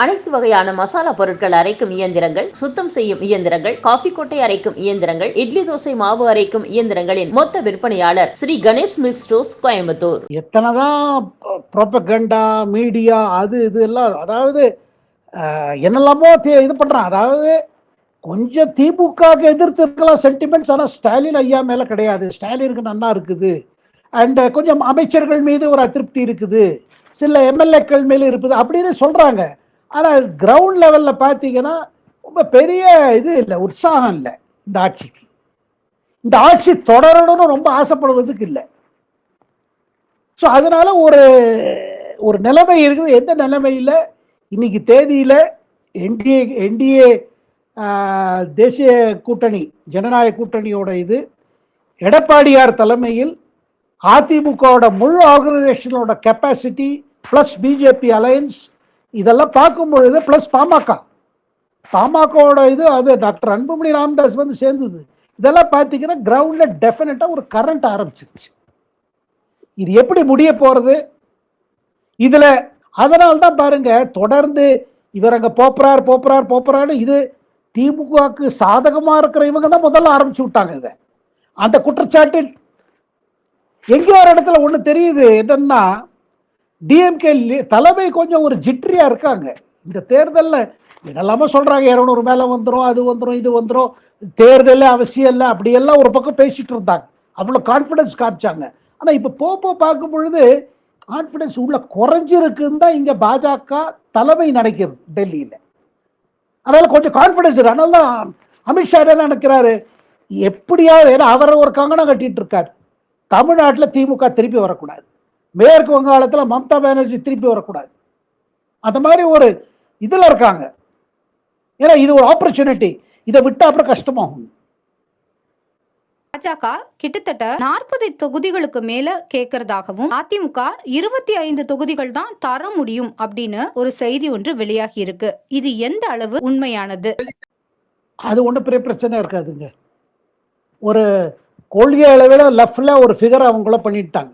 அனைத்து வகையான மசாலா பொருட்கள் அரைக்கும் இயந்திரங்கள், சுத்தம் செய்யும் இயந்திரங்கள், காஃபி கொட்டை அரைக்கும் இயந்திரங்கள், இட்லி தோசை மாவு அரைக்கும் இயந்திரங்களின் மொத்த விற்பனையாளர் ஸ்ரீ கணேஷ் மில்க் ஸ்டோர்ஸ், கோயம்புத்தூர். எத்தனைதான் ப்ரோபகண்டா மீடியா அது இது எல்லாம், அதாவது என்னெல்லாமோ இது பண்றான். அதாவது கொஞ்சம் திமுகவுக்கு எதிர்த்து இருக்கலாம் சென்டிமெண்ட்ஸ், ஆனால் ஸ்டாலின் ஐயா மேல கிடையாது. ஸ்டாலினுக்கு நல்லா இருக்குது, அண்ட் கொஞ்சம் அமைச்சர்கள் மீது ஒரு அதிருப்தி இருக்குது, சில எம்எல்ஏக்கள் மேல இருக்குது அப்படின்னு சொல்றாங்க. ஆனால் கிரவுண்ட் லெவலில் பார்த்தீங்கன்னா ரொம்ப பெரிய இது இல்லை, உற்சாகம் இல்லை இந்த ஆட்சிக்கு. இந்த ஆட்சி தொடரணும்னு ரொம்ப ஆசைப்படுவதுக்கு இல்லை. ஸோ அதனால ஒரு ஒரு நிலைமை இருக்குது. எந்த நிலைமையில் இன்னைக்கு தேதியில் என்டிஏ தேசிய கூட்டணி, ஜனநாயக கூட்டணியோட இது எடப்பாடியார் தலைமையில் அதிமுகவோட முழு ஆர்கனைசேஷனோட கெப்பாசிட்டி ப்ளஸ் பிஜேபி அலையன்ஸ் இதெல்லாம் பார்க்கும் பொழுது ப்ளஸ் பாமகவோட இது, அது டாக்டர் அன்புமணி ராமதாஸ் வந்து சேர்ந்தது, இதெல்லாம் பார்த்தீங்கன்னா கிரவுண்டில் டெஃபினட்டாக ஒரு கரண்ட் ஆரம்பிச்சிருச்சு. இது எப்படி முடிய போகிறது இதில்? அதனால்தான் பாருங்க தொடர்ந்து இவர் அங்கே போப்புறாரு. இது திமுகவுக்கு சாதகமாக இருக்கிற இவங்க தான் முதல்ல ஆரம்பிச்சு விட்டாங்க இதை. அந்த குற்றச்சாட்டு எங்கேயோ ஒரு இடத்துல ஒன்று தெரியுது, என்னன்னா டிஎம்கே தலைமை கொஞ்சம் ஒரு ஜிட்ரியா இருக்காங்க. இந்த தேர்தலில் என்னெல்லாமோ சொல்றாங்க, 200 மேலே வந்துடும், அது வந்துடும், இது வந்துடும், தேர்தல் அவசியம் இல்லை, அப்படியெல்லாம் ஒரு பக்கம் பேசிட்டு இருந்தாங்க, அவ்வளோ கான்ஃபிடன்ஸ் காமிச்சாங்க. ஆனால் இப்போ பார்க்கும் பொழுது கான்ஃபிடன்ஸ் உள்ள குறைஞ்சிருக்குன்னு தான் இங்கே பாஜக தலைமை நினைக்கிறது டெல்லியில். அதனால கொஞ்சம் கான்ஃபிடன்ஸ் இருக்கு. அதனால தான் அமித்ஷா என்ன நினைக்கிறாரு, எப்படியாவது, ஏன்னா அவர் ஒரு கங்கணம் கட்டிட்டு இருக்காரு, தமிழ்நாட்டில் திமுக திருப்பி வரக்கூடாது, மேற்கு வங்காளத்தில் மம்தா பானர்ஜி திருப்பி வரக்கூடாது, அந்த மாதிரி ஒரு இதில் இருக்காங்க. ஏன்னா இது ஒரு ஆப்பர்ச்சுனிட்டி, இதை விட்டு அப்புறம் கஷ்டமாகும். பாஜக கிட்டத்தட்ட 40 தொகுதிகளுக்கு மேல கேட்கறதாகவும் அதிமுக 25 தொகுதிகள் தான் தர முடியும் அப்படின்னு ஒரு செய்தி ஒன்று வெளியாகி இருக்கு. இது எந்த அளவு உண்மையானது? அது ஒன்றும் பெரிய பிரச்சனை இருக்காதுங்க. ஒரு கொள்கை அளவில் லெஃப்ட்ல ஒரு ஃபிகர் அவங்கள பண்ணிட்டாங்க.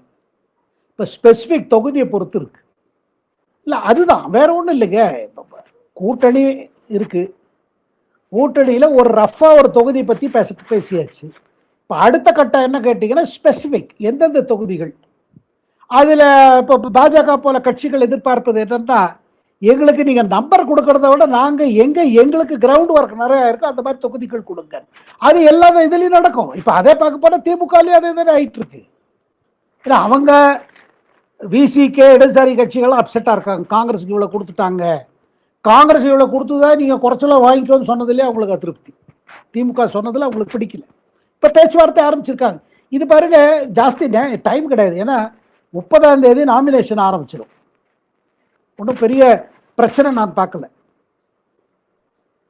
இப்போ ஸ்பெசிஃபிக் தொகுதியை பொறுத்து இருக்கு. இல்லை அதுதான், வேற ஒன்றும் இல்லைங்க. கூட்டணி இருக்கு, கூட்டணியில் ஒரு ரஃபாக ஒரு தொகுதியை பற்றி பேசியாச்சு. இப்போ அடுத்த கட்டம் என்ன கேட்டிங்கன்னா ஸ்பெசிஃபிக் எந்தெந்த தொகுதிகள். அதில் இப்போ பாஜக போல கட்சிகள் எதிர்பார்ப்பது என்னன்னா, எங்களுக்கு நீங்கள் நம்பர் கொடுக்கறத விட நாங்கள் எங்களுக்கு கிரவுண்ட் ஒர்க் நிறையா இருக்கும், அந்த மாதிரி தொகுதிகள் கொடுங்க. அது எல்லா இதுலேயும் நடக்கும். இப்போ அதே பார்க்க போனால் திமுகலேயும் அதே தானே ஆகிட்டு இருக்கு. ஏன்னா அவங்க விசிகே இடதுசாரி கட்சிகள்லாம் அப்செட்டாக இருக்காங்க, காங்கிரஸுக்கு இவ்வளோ கொடுத்துட்டாங்க, காங்கிரஸ் இவ்வளோ கொடுத்துதான் நீங்கள் குறைச்சலாம் வாங்கிக்கோன்னு சொன்னதுலேயே அவங்களுக்கு அதிருப்தி, திமுக சொன்னதில் அவங்களுக்கு பிடிக்கல. இப்போ பேச்சுவார்த்தை ஆரம்பிச்சிருக்காங்க. இது பாருங்க ஜாஸ்தி டைம் கிடையாது, ஏன்னா 30ஆம் தேதி நாமினேஷன் ஆரம்பிச்சிடும். ஒன்றும் பெரிய பிரச்சனை நான் பார்க்கல.